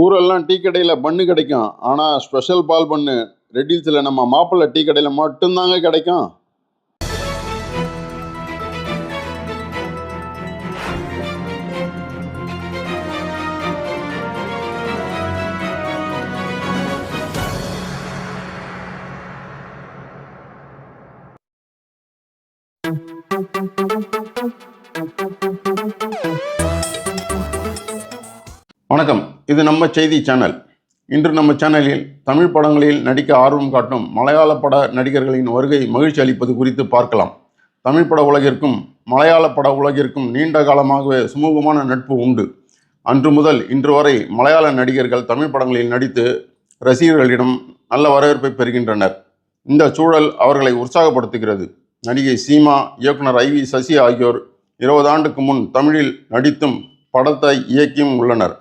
ஊரெல்லாம் டீ கடையில் பன்னு கிடைக்கும். ஆனால் ஸ்பெஷல் பால் பன்னு ரெட் ஹில்ஸில் நம்ம மாப்பிள்ளை டீ கடையில் மட்டும்தாங்க கிடைக்கும். வணக்கம், இது நம்ம செய்தி சேனல். இன்று நம்ம சேனலில் தமிழ் படங்களில் நடிக்க ஆர்வம் காட்டும் மலையாள பட நடிகர்களின் வருகை மகிழ்ச்சி அளிப்பது குறித்து பார்க்கலாம். தமிழ் பட உலகிற்கும் மலையாள பட உலகிற்கும் நீண்ட காலமாகவே சுமூகமான நட்பு உண்டு. அன்று முதல் இன்று வரை மலையாள நடிகர்கள் தமிழ் படங்களில் நடித்து ரசிகர்களிடம் நல்ல வரவேற்பை பெறுகின்றனர். இந்த சூழல் அவர்களை உற்சாகப்படுத்துகிறது. நடிகை சீமா, இயக்குனர் IV சசி ஆகியோர் 20 ஆண்டுக்கு முன் தமிழில் நடித்தும் படத்தை இயக்கியும் உள்ளனர்.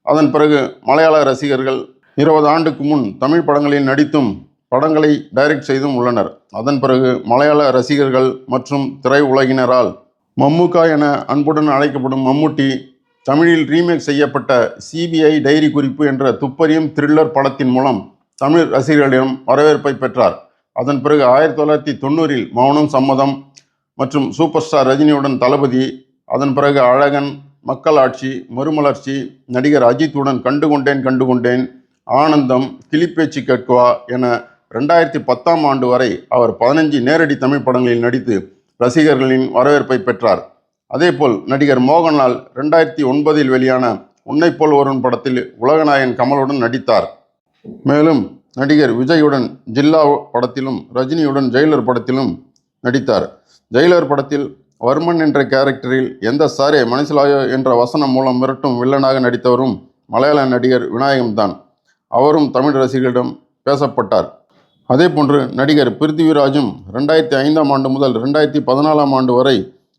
அதன் பிறகு மலையாள ரசிகர்கள் 20 ஆண்டுக்கு முன் தமிழ் படங்களில் நடித்தும் படங்களை டைரக்ட் செய்தும் உள்ளனர். அதன் பிறகு மலையாள ரசிகர்கள் மற்றும் திரையுலகினரால் மம்முக்கா என அன்புடன் அழைக்கப்படும் மம்முட்டி தமிழில் ரீமேக் செய்யப்பட்ட CBI டைரி குறிப்பு என்ற துப்பறியும் த்ரில்லர் படத்தின் மூலம் தமிழ் ரசிகர்களிடம் வரவேற்பை பெற்றார். அதன் பிறகு 1990 மௌனம் சம்மதம் மற்றும் சூப்பர் ஸ்டார் ரஜினியுடன் தளபதி, அதன் பிறகு அழகன், மக்களாட்சி, மறுமலர்ச்சி, நடிகர் அஜித்துடன் கண்டுகொண்டேன், ஆனந்தம், கிளிப்பேச்சு கேட்கவா என 2010ஆம் ஆண்டு வரை அவர் 15 நேரடி தமிழ் படங்களில் நடித்து ரசிகர்களின் வரவேற்பை பெற்றார். அதேபோல் நடிகர் மோகன்லால் 2009 வெளியான உன்னைப்போல் ஒருவன் படத்தில் உலகநாயகன் கமலுடன் நடித்தார். மேலும் நடிகர் விஜயுடன் ஜில்லா படத்திலும் ரஜினியுடன் ஜெயிலர் படத்திலும் நடித்தார். ஜெயிலர் படத்தில் வர்மன் என்ற கேரக்டரில் எந்த சாரே மனசிலாயோ என்ற வசனம் மூலம் மிரட்டும் வில்லனாக நடித்தவரும் மலையாள நடிகர் விநாயகம். அவரும் தமிழ் ரசிகர்களிடம் பேசப்பட்டார். அதே போன்று நடிகர் பிருத்திவிராஜும் 2005ஆம் ஆண்டு முதல் 2014ஆம் ஆண்டு வரை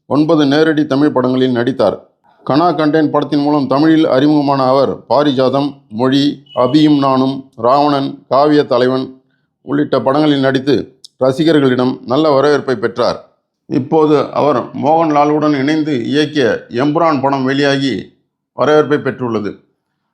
9 நேரடி தமிழ் படங்களில் நடித்தார். கனா கண்டேன் படத்தின் மூலம் தமிழில் அறிமுகமான அவர் பாரிஜாதம், மொழி, அபியும் நானும், ராவணன், காவிய தலைவன் உள்ளிட்ட படங்களில் நடித்து ரசிகர்களிடம் நல்ல வரவேற்பை பெற்றார். இப்போது அவர் மோகன்லாலுடன் இணைந்து இயக்கிய எம்புரான் படம் வெளியாகி வரவேற்பை பெற்றுள்ளது.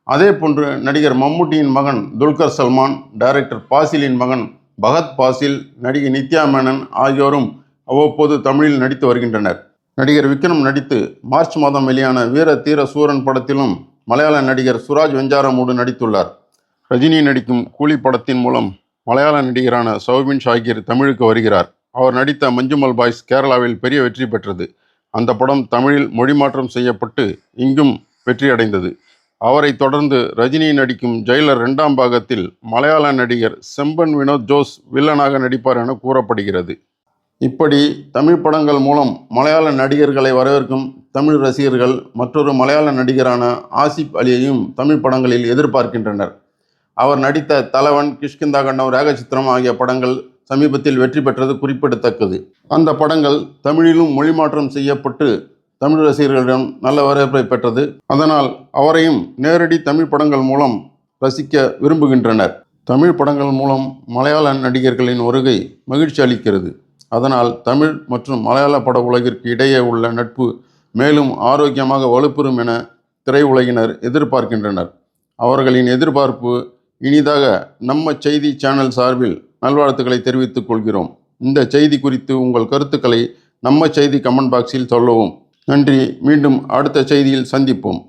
அதே போன்று நடிகர் மம்முட்டியின் மகன் துல்கர் சல்மான், டைரக்டர் பாசிலின் மகன் பகத் பாசில், நடிகை நித்யா மேனன் ஆகியோரும் அவ்வப்போது தமிழில் நடித்து வருகின்றனர். நடிகர் விக்ரம் நடித்து மார்ச் மாதம் வெளியான வீர தீர சூரன் படத்திலும் மலையாள நடிகர் சுராஜ் வெஞ்சாரமோடு நடித்துள்ளார். ரஜினி நடிக்கும் கூலி படத்தின் மூலம் மலையாள நடிகரான சௌபின் ஷாகிர் தமிழுக்கு வருகிறார். அவர் நடித்த மஞ்சுமல் பாய்ஸ் கேரளாவில் பெரிய வெற்றி பெற்றது. அந்த படம் தமிழில் மொழிமாற்றம் செய்யப்பட்டு இங்கும் வெற்றி அடைந்தது. அவரை தொடர்ந்து ரஜினி நடிக்கும் ஜெயிலர் 2ஆம் பாகத்தில் மலையாள நடிகர் செம்பன் வினோத் ஜோஸ் வில்லனாக நடிப்பார் என கூறப்படுகிறது. இப்படி தமிழ் படங்கள் மூலம் மலையாள நடிகர்களை வரவேற்கும் தமிழ் ரசிகர்கள் மற்றொரு மலையாள நடிகரான ஆசிப் அலியையும் தமிழ் படங்களில் எதிர்பார்க்கின்றனர். அவர் நடித்த தலவன், கிஷ்கிந்தா கண்டம், ரேகசித்திரம் ஆகிய படங்கள் சமீபத்தில் வெற்றி பெற்றது குறிப்பிடத்தக்கது. அந்த படங்கள் தமிழிலும் மொழிமாற்றம் செய்யப்பட்டு தமிழ் ரசிகர்களிடம் நல்ல வரவேற்பை பெற்றது. அதனால் அவரையும் நேரடி தமிழ் படங்கள் மூலம் ரசிக்க விரும்புகின்றனர். தமிழ் படங்கள் மூலம் மலையாள நடிகர்களின் வருகை மகிழ்ச்சி அளிக்கிறது. அதனால் தமிழ் மற்றும் மலையாள பட உலகிற்கு இடையே உள்ள நட்பு மேலும் ஆரோக்கியமாக வலுப்பெறும் என திரையுலகினர் எதிர்பார்க்கின்றனர். அவர்களின் எதிர்பார்ப்பு இனிதாக நம்ம செய்தி சேனல் சார்பில் நல்வாழ்த்துக்களை தெரிவித்துக் கொள்கிறோம். இந்த செய்தி குறித்து உங்கள் கருத்துக்களை நம்ம செய்தி கமெண்ட் பாக்ஸில் சொல்லவும். நன்றி. மீண்டும் அடுத்த செய்தியில் சந்திப்போம்.